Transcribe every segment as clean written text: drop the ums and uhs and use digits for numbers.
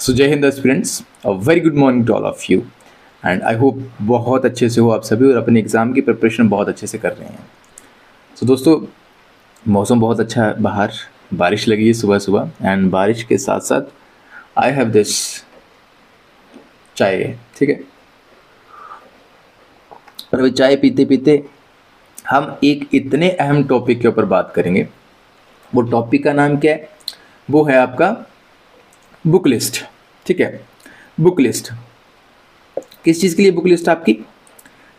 So Jai Hind students, a very good morning to all of you and I hope बहुत अच्छे से हो आप सभी और अपने एग्ज़ाम की प्रिपरेशन बहुत अच्छे से कर रहे हैं। सो दोस्तों, मौसम बहुत अच्छा है, बाहर बारिश लगी है सुबह सुबह एंड बारिश के साथ साथ आई हैव दिस चाय, ठीक है। और अभी चाय पीते पीते हम एक इतने अहम टॉपिक के ऊपर बात करेंगे। वो टॉपिक का नाम क्या है? वो है आपका बुक लिस्ट, ठीक है। बुक लिस्ट किस चीज़ के लिए? बुक लिस्ट आपकी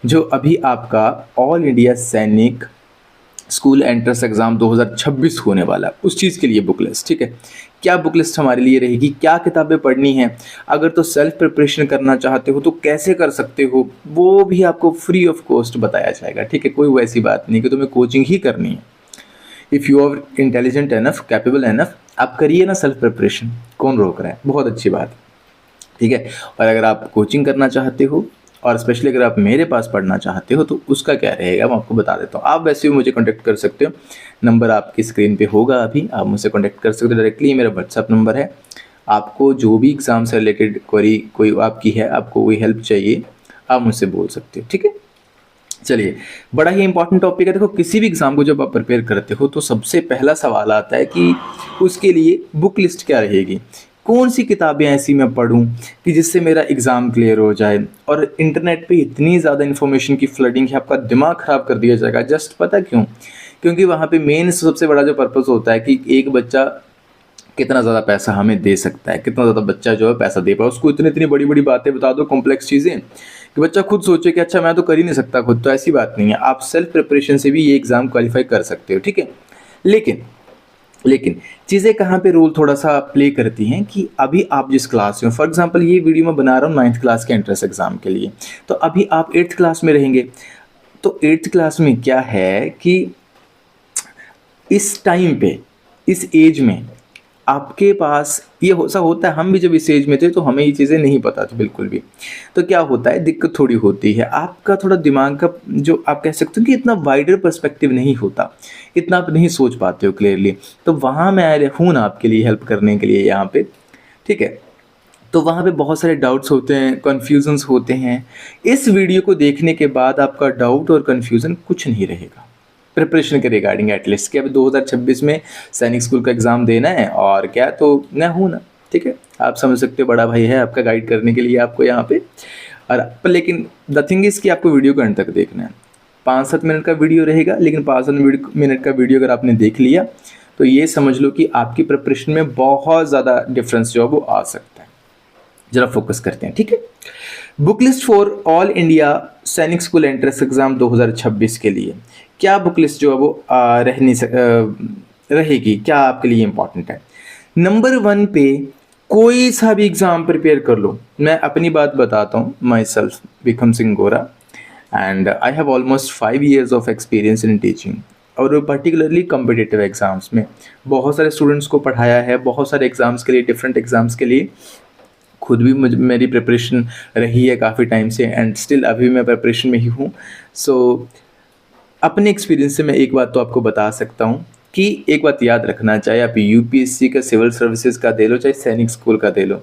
जो अभी आपका ऑल इंडिया सैनिक स्कूल एंट्रेंस एग्ज़ाम 2026 होने वाला है, उस चीज़ के लिए बुक लिस्ट, ठीक है। क्या बुक लिस्ट हमारे लिए रहेगी, क्या किताबें पढ़नी है, अगर तो सेल्फ प्रिपरेशन करना चाहते हो तो कैसे कर सकते हो, वो भी आपको फ्री ऑफ कॉस्ट बताया जाएगा, ठीक है। कोई वैसी बात नहीं कि तुम्हें कोचिंग ही करनी है। If you are intelligent enough, capable enough, आप करिए ना सेल्फ प्रिपरेशन, कौन रोक रहा है? बहुत अच्छी बात, ठीक है। और अगर आप कोचिंग करना चाहते हो और स्पेशली अगर आप मेरे पास पढ़ना चाहते हो तो उसका क्या रहेगा मैं आपको बता देता हूँ। आप वैसे भी मुझे कॉन्टैक्ट कर सकते हो, नंबर आपकी स्क्रीन पे होगा, अभी आप मुझसे कॉन्टैक्ट कर सकते हो डायरेक्टली। मेरा व्हाट्सअप नंबर है। आपको जो भी एग्ज़ाम से रिलेटेड क्वेरी कोई आपकी है, आपको कोई हेल्प चाहिए, आप मुझसे बोल सकते हो, ठीक है। चलिए, बड़ा ही इंपॉर्टेंट टॉपिक है। देखो, किसी भी एग्ज़ाम को जब आप प्रिपेयर करते हो तो सबसे पहला सवाल आता है कि उसके लिए बुक लिस्ट क्या रहेगी, कौन सी किताबें ऐसी मैं पढूं कि जिससे मेरा एग्ज़ाम क्लियर हो जाए। और इंटरनेट पे इतनी ज़्यादा इन्फॉर्मेशन की फ्लडिंग है, आपका दिमाग ख़राब कर दिया जाएगा। जस्ट पता क्यों? क्योंकि वहाँ पे मेन सबसे बड़ा जो पर्पस होता है कि एक बच्चा कितना ज़्यादा पैसा हमें दे सकता है, कितना ज़्यादा बच्चा जो है पैसा दे पाए। उसको इतनी इतनी बड़ी बड़ी बातें बता दो, कॉम्प्लेक्स चीज़ें, कि बच्चा खुद सोचे कि अच्छा मैं तो कर ही नहीं सकता खुद। तो ऐसी बात नहीं है, आप सेल्फ प्रिपरेशन से भी ये एग्ज़ाम क्वालिफाई कर सकते हो, ठीक है। लेकिन लेकिन चीज़ें कहाँ पे रोल थोड़ा सा प्ले करती हैं कि अभी आप जिस क्लास में, फॉर एग्जांपल ये वीडियो मैं बना रहा हूँ 9th क्लास के एंट्रेंस एग्ज़ाम के लिए, तो अभी आप 8th क्लास में रहेंगे। तो 8th क्लास में क्या है कि इस टाइम पे, इस एज में आपके पास ये सा होता है। हम भी जब इस एज में थे तो हमें ये चीज़ें नहीं पता थी बिल्कुल भी। तो क्या होता है, दिक्कत थोड़ी होती है, आपका थोड़ा दिमाग का जो आप कह सकते हो कि इतना वाइडर पर्सपेक्टिव नहीं होता, इतना आप नहीं सोच पाते हो क्लियरली। तो वहाँ मैं हूँ ना आपके लिए हेल्प करने के लिए यहाँ पे, ठीक है। तो वहाँ पे बहुत सारे डाउट्स होते हैं, कन्फ्यूजन्स होते हैं। इस वीडियो को देखने के बाद आपका डाउट और कन्फ्यूज़न कुछ नहीं रहेगा प्रिपरेशन के रिगार्डिंग एटलीस्ट, कि अभी 2026 में सैनिक स्कूल का एग्ज़ाम देना है और क्या, तो मैं हूँ ना, ठीक है। आप समझ सकते हो, बड़ा भाई है आपका गाइड करने के लिए आपको यहाँ पे। और पर लेकिन द थिंग इज़ कि आपको वीडियो को अंत तक देखना है। 5-7 मिनट का वीडियो रहेगा, लेकिन 5-7 मिनट का वीडियो अगर आपने देख लिया तो ये समझ लो कि आपकी प्रिपरेशन में बहुत ज़्यादा डिफरेंस जो है वो आ सकता है। जरा फोकस करते हैं, ठीक है। Book list for all India सैनिक स्कूल एंट्रेंस एग्जाम 2026 के लिए क्या बुक लिस्ट जो है वो रहेगी, क्या आपके लिए इंपॉर्टेंट है? नंबर 1 पे कोई सा भी एग्ज़ाम प्रिपेयर कर लो। मैं अपनी बात बताता हूँ, माई सेल्फ विक्रम सिंह गोरा and I have almost 5 years of experience in teaching, और पर्टिकुलरली कम्पिटिटिव एग्ज़ाम्स में बहुत सारे स्टूडेंट्स को पढ़ाया है, बहुत सारे एग्ज़ाम्स के लिए, डिफरेंट एग्ज़ाम्स के लिए। खुद भी मेरी प्रिपरेशन रही है काफ़ी टाइम से एंड स्टिल अभी मैं प्रिपरेशन में ही हूँ। सो अपने एक्सपीरियंस से मैं एक बात तो आपको बता सकता हूँ कि एक बात याद रखना, चाहे आप यूपीएससी का, सिविल सर्विसेज का दे लो, चाहे सैनिक स्कूल का दे लो,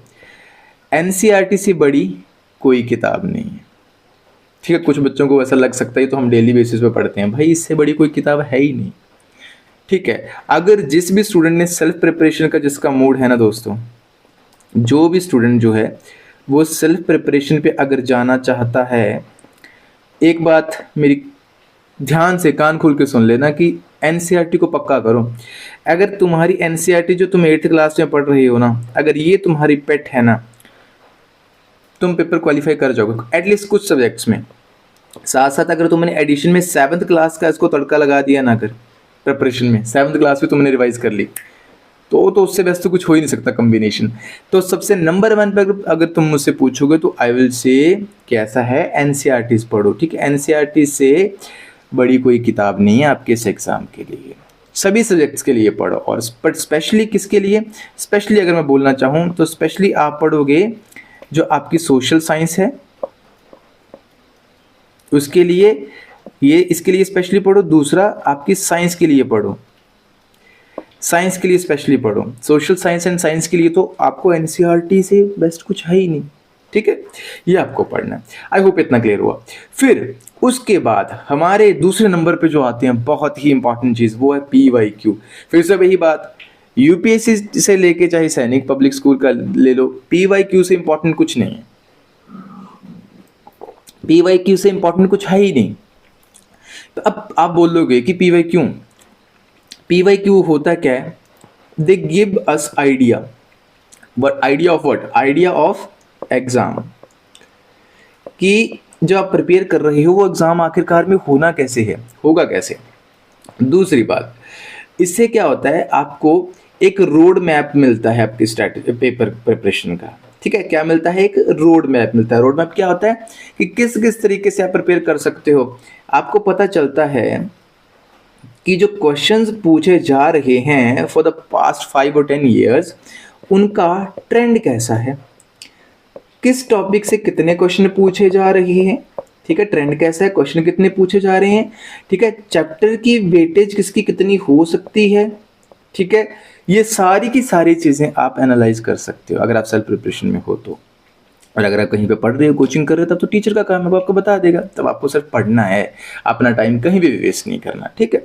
एनसीईआरटी से बड़ी कोई किताब नहीं है, ठीक है। कुछ बच्चों को ऐसा लग सकता है तो हम डेली बेसिस पे पढ़ते हैं, भाई इससे बड़ी कोई किताब है ही नहीं, ठीक है। अगर जिस भी स्टूडेंट ने सेल्फ प्रिपरेशन का जिसका मूड है ना दोस्तों, जो भी स्टूडेंट जो है वो सेल्फ प्रिपरेशन पे अगर जाना चाहता है, एक बात मेरी ध्यान से कान खोल के सुन लेना कि एनसीईआरटी को पक्का करो। अगर तुम्हारी एनसीईआरटी जो तुम 8th क्लास में पढ़ रही हो ना, अगर ये तुम्हारी पेट है ना, तुम पेपर क्वालिफाई कर जाओगे एटलीस्ट कुछ सब्जेक्ट्स में। साथ साथ अगर तुमने एडिशन में 7th क्लास का इसको तड़का लगा दिया ना, कर प्रिपरेशन में 7th क्लास भी तुमने रिवाइज कर ली, तो उससे बेस्ट तो कुछ हो ही नहीं सकता कॉम्बिनेशन। तो सबसे नंबर 1 पर अगर तुम मुझसे पूछोगे तो आई विल से कैसा है, एनसीईआरटी पढ़ो, ठीक है। एनसीईआरटी से बड़ी कोई किताब नहीं है आपके इस एग्ज़ाम के लिए, सभी सब्जेक्ट्स के लिए पढ़ो। और बट स्पेशली किसके लिए? स्पेशली अगर मैं बोलना चाहूँ तो स्पेशली आप पढ़ोगे जो आपकी सोशल साइंस है उसके लिए, ये इसके लिए स्पेशली पढ़ो। दूसरा, आपकी साइंस के लिए पढ़ो। साइंस के लिए स्पेशली पढ़ो, सोशल साइंस एंड साइंस के लिए तो आपको एनसीईआरटी से बेस्ट कुछ है ही नहीं, ठीक है, ये आपको पढ़ना है। आई होप इतना क्लियर हुआ। फिर उसके बाद हमारे दूसरे नंबर पे जो आते हैं बहुत ही इंपॉर्टेंट चीज़, वो है PYQ। फिर से वही बात, यूपीएससी से लेके चाहे सैनिक पब्लिक स्कूल का ले लो, PYQ से इंपॉर्टेंट कुछ नहीं है, PYQ से इंपॉर्टेंट कुछ है ही नहीं। तो अब आप बोलोगे कि PYQ होता क्या है? They give us idea, but idea of what? Idea of exam, कि जो आप प्रिपेयर कर रहे हो वो एग्जाम आखिरकार में होना कैसे है, होगा कैसे। दूसरी बात, इससे क्या होता है, आपको एक रोड मैप मिलता है आपकी स्ट्रैटेजी पेपर प्रिपरेशन का, ठीक है। क्या मिलता है? एक रोड मैप मिलता है। रोड मैप क्या होता है कि किस किस तरीके से आप प्रिपेयर कर सकते हो। आपको पता चलता है कि जो क्वेश्चंस पूछे जा रहे हैं फॉर द पास्ट 5 और 10 ईयर्स, उनका ट्रेंड कैसा है, किस टॉपिक से कितने क्वेश्चन पूछे जा रहे हैं, ठीक है, ट्रेंड कैसा है, क्वेश्चन कितने पूछे जा रहे हैं, ठीक है, चैप्टर की वेटेज किसकी कितनी हो सकती है, ठीक है। ये सारी की सारी चीज़ें आप एनालाइज कर सकते हो अगर आप सेल्फ प्रिपरेशन में हो तो। और अगर आप कहीं पे पढ़ रहे हो, कोचिंग कर रहे हो, तब तो टीचर का काम है, वो आपको बता देगा, तब आपको सिर्फ पढ़ना है, अपना टाइम कहीं भी वेस्ट नहीं करना, ठीक है।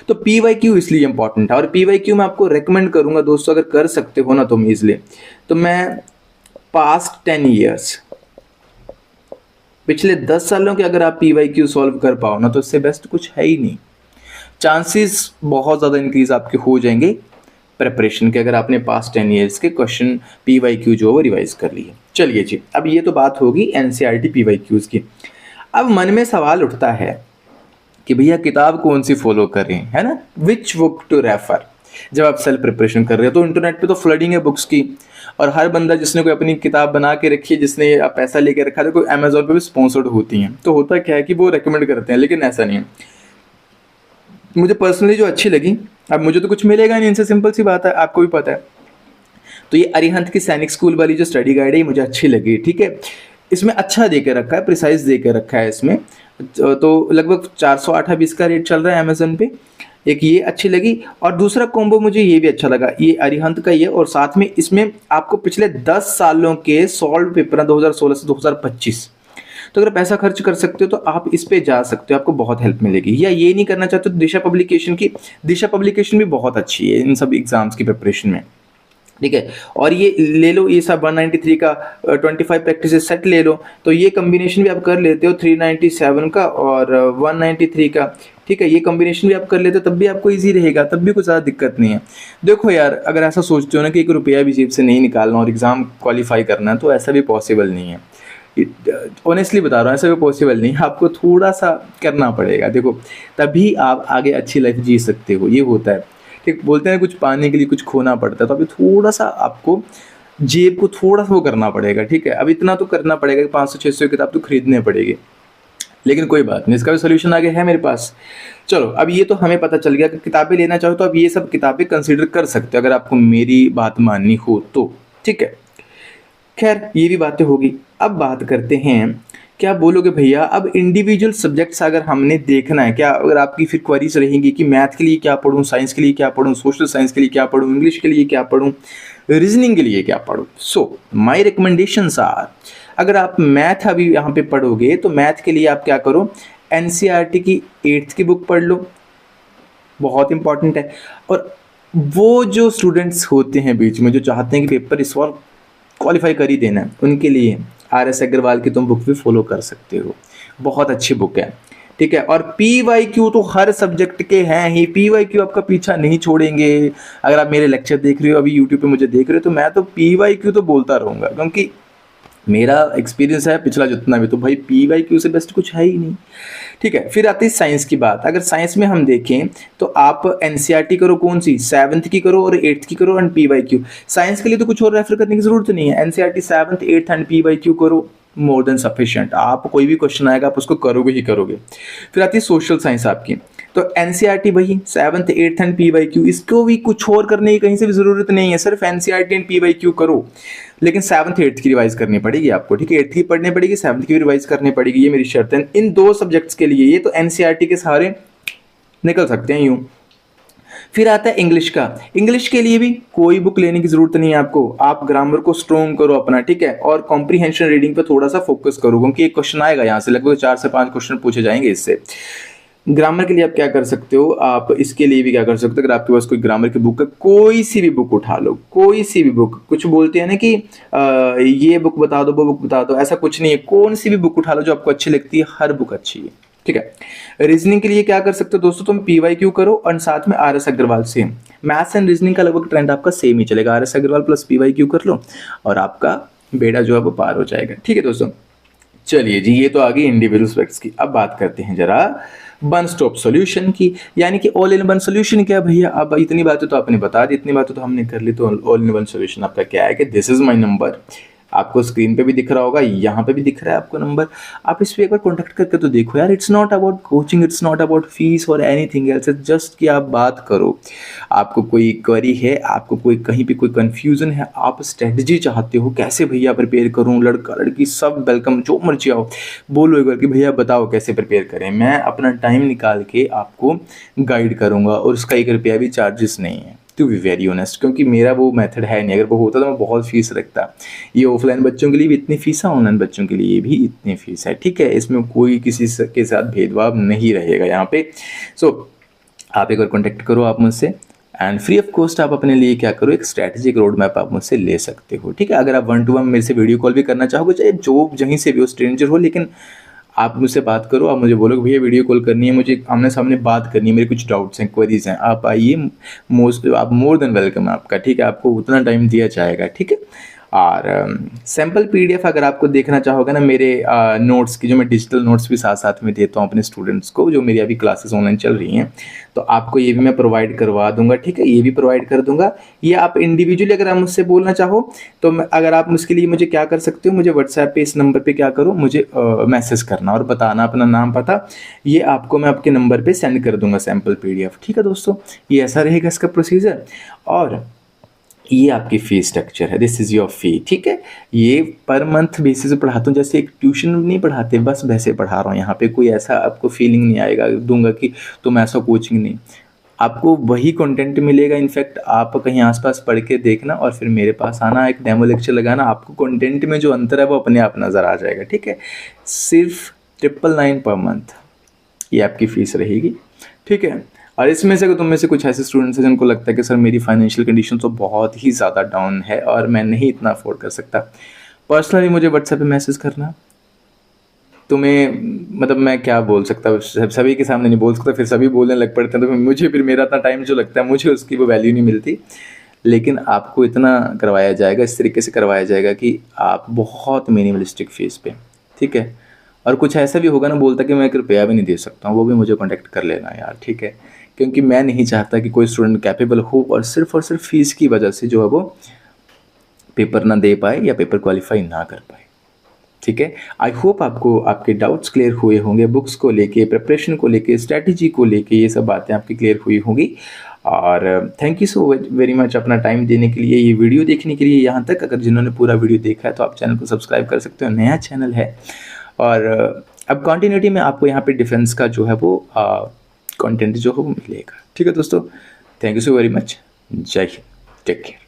तो PYQ इसलिए इंपॉर्टेंट है, और PYQ मैं आपको रेकमेंड करूंगा दोस्तों, अगर कर सकते हो ना तुम ईजिली, तो मैं पास्ट 10 ईयर्स, पिछले 10 सालों के अगर आप PYQ सॉल्व कर पाओ ना, तो इससे बेस्ट कुछ है ही नहीं। चांसेस बहुत ज़्यादा इंक्रीज आपके हो जाएंगे प्रिपरेशन के, अगर आपने पास्ट 10 ईयर्स के क्वेश्चन PYQ जो वो रिवाइज कर लिए। चलिए जी, अब ये तो बात होगी NCERT PYQs की। अब मन में सवाल उठता है कि भैया किताब कौन सी फॉलो करें, है ना, विच बुक टू रेफर। जब आप सेल्फ प्रिपरेशन कर रहे हो तो इंटरनेट पे तो फ्लडिंग है बुक्स की, और हर बंदा जिसने कोई अपनी किताब बना के रखी है, जिसने पैसा लेके रखा है, तो कोई अमेजोन पे भी स्पॉन्सर्ड होती हैं, तो होता क्या है कि वो रेकमेंड करते हैं, लेकिन ऐसा नहीं है। मुझे पर्सनली जो अच्छी लगी, अब मुझे तो कुछ मिलेगा नहीं इनसे, सिंपल सी बात है, आपको भी पता है, तो ये अरिहंत की सैनिक स्कूल वाली जो स्टडी गाइड है ये मुझे अच्छी लगी, ठीक है। इसमें अच्छा दे के रखा है, प्रिसाइज दे के रखा है इसमें, तो लगभग 408 अब इसका रेट चल रहा है अमेजन पे। एक ये अच्छी लगी, और दूसरा कॉम्बो मुझे ये भी अच्छा लगा, ये अरिहंत का ये, और साथ में इसमें आपको पिछले 10 सालों के सॉल्व पेपर 2016 से 2025, तो अगर पैसा खर्च कर सकते हो तो आप इस पे जा सकते हो, आपको बहुत हेल्प मिलेगी। या ये नहीं करना चाहते तो दिशा पब्लिकेशन भी बहुत अच्छी है इन सब एग्जाम्स की प्रिपरेशन में, ठीक है। और ये ले लो, ये सब 193 का 25 प्रैक्टिस सेट ले लो, तो ये कम्बिनेशन भी आप कर लेते हो 397 का और 193 का, ठीक है। ये कम्बिनेशन भी आप कर लेते हो, तब भी आपको इजी रहेगा, तब भी कुछ ज़्यादा दिक्कत नहीं है। देखो यार, अगर ऐसा सोचते हो ना कि 1 रुपया भी जेब से नहीं निकालना और एग्ज़ाम क्वालिफाई करना है, तो ऐसा भी पॉसिबल नहीं है। ऑनेस्टली बता रहा हूँ, ऐसा भी पॉसिबल नहीं है, आपको थोड़ा सा करना पड़ेगा, देखो, तभी आप आगे अच्छी लाइफ जी सकते हो। ये होता है, ठीक, बोलते हैं कुछ पाने के लिए कुछ खोना पड़ता है, तो अभी थोड़ा सा आपको जेब को थोड़ा सा वो करना पड़ेगा, ठीक है। अब इतना तो करना पड़ेगा कि 500-600 किताब तो खरीदने पड़ेगी, लेकिन कोई बात नहीं, इसका भी सोल्यूशन आगे है मेरे पास। चलो, अब ये तो हमें पता चल गया कि किताबें लेना चाहो तो अब ये सब किताबें कंसिडर कर सकते हो, अगर आपको मेरी बात माननी हो तो, ठीक है। खैर, ये भी बातें होगी। अब बात करते हैं, क्या बोलोगे भैया, अब इंडिविजुअल सब्जेक्ट्स अगर हमने देखना है, क्या अगर आपकी फिर क्वेरीज रहेंगी कि मैथ के लिए क्या पढूं, साइंस के लिए क्या पढूं, सोशल साइंस के लिए क्या पढूं, इंग्लिश के लिए क्या पढूं, रीजनिंग के लिए क्या पढूं। सो माय रिकमेंडेशंस आर, अगर आप मैथ अभी यहाँ पे पढ़ोगे तो मैथ के लिए आप क्या करो, NCERT की 8th की बुक पढ़ लो, बहुत इंपॉर्टेंट है। और वो जो स्टूडेंट्स होते हैं बीच में जो चाहते हैं कि पेपर इस बार क्वालिफाई कर ही देना है, उनके लिए RS अग्रवाल की तुम बुक भी फॉलो कर सकते हो, बहुत अच्छी बुक है, ठीक है। और PYQ तो हर सब्जेक्ट के हैं ही, PYQ आपका पीछा नहीं छोड़ेंगे। अगर आप मेरे लेक्चर देख रहे हो, अभी यूट्यूब पे मुझे देख रहे हो, तो मैं तो PYQ तो बोलता रहूँगा, क्योंकि मेरा एक्सपीरियंस है पिछला जितना भी, तो भाई PYQ से बेस्ट कुछ है ही नहीं, ठीक है। फिर आती है साइंस की बात। अगर साइंस में हम देखें तो आप NCERT करो, कौन सी, 7th की करो और 8th की करो, एंड PYQ। साइंस के लिए तो कुछ और रेफर करने की जरूरत नहीं है, NCERT 7th 8th and PYQ करो, मोर देन सफिशिएंट। आप कोई भी क्वेश्चन आएगा आप उसको करोगे ही करोगे। फिर आती है सोशल साइंस आपकी, तो NCERT वही 7th 8th एंड PYQ, इसको भी कुछ और करने की कहीं से भी जरूरत नहीं है, सिर्फ NCERT एंड PYQ करो। लेकिन 7th 8th की रिवाइज करनी पड़ेगी आपको, ठीक है, 8th की पढ़नी पड़ेगी, 7th की भी रिवाइज करनी पड़ेगी, ये मेरी शर्त है इन 2 सब्जेक्ट्स के लिए। ये तो NCERT के सहारे निकल सकते हैं यूँ। फिर आता है इंग्लिश का। इंग्लिश के लिए भी कोई बुक लेने की जरूरत नहीं है आपको, आप ग्रामर को स्ट्रॉन्ग करो अपना, ठीक है, और कॉम्प्रीहेंशन रीडिंग पे थोड़ा सा फोकस करो, क्योंकि एक क्वेश्चन आएगा यहाँ से, लगभग 4 से 5 क्वेश्चन पूछे जाएंगे इससे। ग्रामर के लिए आप क्या कर सकते हो, आप इसके लिए भी क्या कर सकते हो, अगर आपके पास कोई ग्रामर की बुक है, कोई सी भी बुक उठा लो, कोई सी भी बुक। कुछ बोलते हैं ना कि ये बुक बता दो, वो बुक बता दो, ऐसा कुछ नहीं है, कौन सी भी बुक उठा लो जो आपको अच्छी लगती है, हर बुक अच्छी है, ठीक है। रीजनिंग के लिए क्या कर सकते हो दोस्तों, तुम PYQ करो और साथ में RS अग्रवाल से। मैथ्स एंड रीजनिंग का लगभग ट्रेंड आपका सेम ही चलेगा, RS अग्रवाल प्लस PYQ कर लो और आपका बेड़ा जो है वो पार हो जाएगा, ठीक है दोस्तों। चलिए जी, ये तो आ गई इंडिविजुअल एस्पेक्ट्स की। अब बात करते हैं जरा वन स्टॉप सॉल्यूशन की, यानी कि ऑल इन वन सॉल्यूशन क्या भैया। अब इतनी बातें तो आपने बता दी, इतनी बातें तो हमने कर ली, तो ऑल इन वन सॉल्यूशन आपका क्या है कि दिस इज माय नंबर, आपको स्क्रीन पे भी दिख रहा होगा, यहाँ पे भी दिख रहा है आपको नंबर, आप इस पे एक बार कॉन्टैक्ट करके तो देखो यार। It's not about coaching, it's not about fees और एनीथिंग एल्स, जस्ट कि आप बात करो, आपको कोई क्वेरी है, आपको कोई कहीं पे कोई कंफ्यूजन है, आप स्ट्रेटजी चाहते हो कैसे भैया प्रिपेयर करूँ, लड़का लड़की सब वेलकम, जो मर्जी आओ, बोलो एक बार कि भैया बताओ कैसे प्रिपेयर करें, मैं अपना टाइम निकाल के आपको गाइड करूँगा, और उसका 1 रुपया भी चार्जेस नहीं है, टू बी वेरी ऑनेस्ट, क्योंकि मेरा वो मेथड है नहीं। अगर वो होता तो मैं बहुत फीस रखता। ये ऑफलाइन बच्चों के लिए भी इतनी फीस है, ऑनलाइन बच्चों के लिए भी इतनी फीस है, ठीक है, इसमें कोई किसी के साथ भेदभाव नहीं रहेगा यहाँ पे। सो आप एक बार कॉन्टेक्ट करो आप मुझसे, एंड फ्री ऑफ कॉस्ट आप अपने लिए क्या करो, एक स्ट्रैटेजिक रोड मैप आप मुझसे ले सकते हो, ठीक है। अगर आप 1-to-1 मेरे से वीडियो कॉल भी करना चाहोगे, चाहे जो जहीं से भी हो, स्ट्रेंजर हो, लेकिन आप मुझसे बात करो, आप मुझे बोलो कि भैया वीडियो कॉल करनी है, मुझे आमने सामने बात करनी है, मेरे कुछ डाउट्स हैं, क्वेरीज हैं, आप आइए, आप मोर देन वेलकम आपका, ठीक है, आपको उतना टाइम दिया जाएगा, ठीक है। और सैम्पल PDF अगर आपको देखना चाहोगे ना मेरे नोट्स की, जो मैं डिजिटल नोट्स भी साथ साथ में देता हूँ अपने स्टूडेंट्स को, जो मेरी अभी क्लासेस ऑनलाइन चल रही हैं, तो आपको ये भी मैं प्रोवाइड करवा दूंगा, ठीक है, ये भी प्रोवाइड कर दूंगा। ये आप इंडिविजुअली अगर आप मुझसे बोलना चाहो तो अगर आप उसके लिए मुझे क्या कर सकते हो, मुझे व्हाट्सएप पे इस नंबर पे क्या करो, मुझे मैसेज करना और बताना अपना नाम पता, ये आपको मैं आपके नंबर पे सेंड कर दूंगा सैम्पल PDF, ठीक है दोस्तों। ये ऐसा रहेगा इसका प्रोसीजर, और ये आपकी फीस स्ट्रक्चर है, दिस इज़ योर फी, ठीक है। ये पर मंथ बेसिस पे पढ़ाता हूँ, जैसे एक ट्यूशन नहीं पढ़ाते, बस वैसे पढ़ा रहा हूँ यहाँ पे, कोई ऐसा आपको फीलिंग नहीं आएगा दूंगा कि तुम ऐसा कोचिंग नहीं, आपको वही कंटेंट मिलेगा। इनफैक्ट आप कहीं आसपास पढ़ के देखना और फिर मेरे पास आना, एक डेमो लेक्चर लगाना, आपको कंटेंट में जो अंतर है वो अपने आप नज़र आ जाएगा, ठीक है। सिर्फ 999 पर मंथ ये आपकी फ़ीस रहेगी, ठीक है। और इसमें से अगर तुम में से कुछ ऐसे स्टूडेंट्स हैं जिनको लगता है कि सर मेरी फाइनेंशियल कंडीशन तो बहुत ही ज़्यादा डाउन है और मैं नहीं इतना अफोर्ड कर सकता, पर्सनली मुझे व्हाट्सएप पे मैसेज करना। तुम्हें मतलब मैं क्या बोल सकता, सभी के सामने नहीं बोल सकता, फिर सभी बोलने लग पड़ते हैं, तो मुझे फिर मेरा इतना टाइम जो लगता है मुझे उसकी वो वैल्यू नहीं मिलती। लेकिन आपको इतना करवाया जाएगा, इस तरीके से करवाया जाएगा कि आप बहुत मिनिमलिस्टिक फीस पे, ठीक है। और कुछ ऐसा भी होगा ना बोलता कि मैं 1 रुपया भी नहीं दे सकता हूँ, वो भी मुझे कॉन्टैक्ट कर लेना यार, ठीक है। क्योंकि मैं नहीं चाहता कि कोई स्टूडेंट कैपेबल हो और सिर्फ फीस की वजह से जो है वो पेपर ना दे पाए या पेपर क्वालिफाई ना कर पाए, ठीक है। आई होप आपको आपके डाउट्स क्लियर हुए होंगे, बुक्स को लेके, प्रिपरेशन को लेके, स्ट्रैटेजी को लेके, ये सब बातें आपकी क्लियर हुई होंगी। और thank you so very much अपना टाइम देने के लिए, ये वीडियो देखने के लिए यहाँ तक। अगर जिन्होंने पूरा वीडियो देखा है तो आप चैनल को सब्सक्राइब कर सकते हो, नया चैनल है। और अब कंटिन्यूटी में आपको यहाँ पे डिफेंस का जो है वो कंटेंट जो है वो मिलेगा, ठीक है दोस्तों। Thank you so very much, जय हिंद, टेक केयर।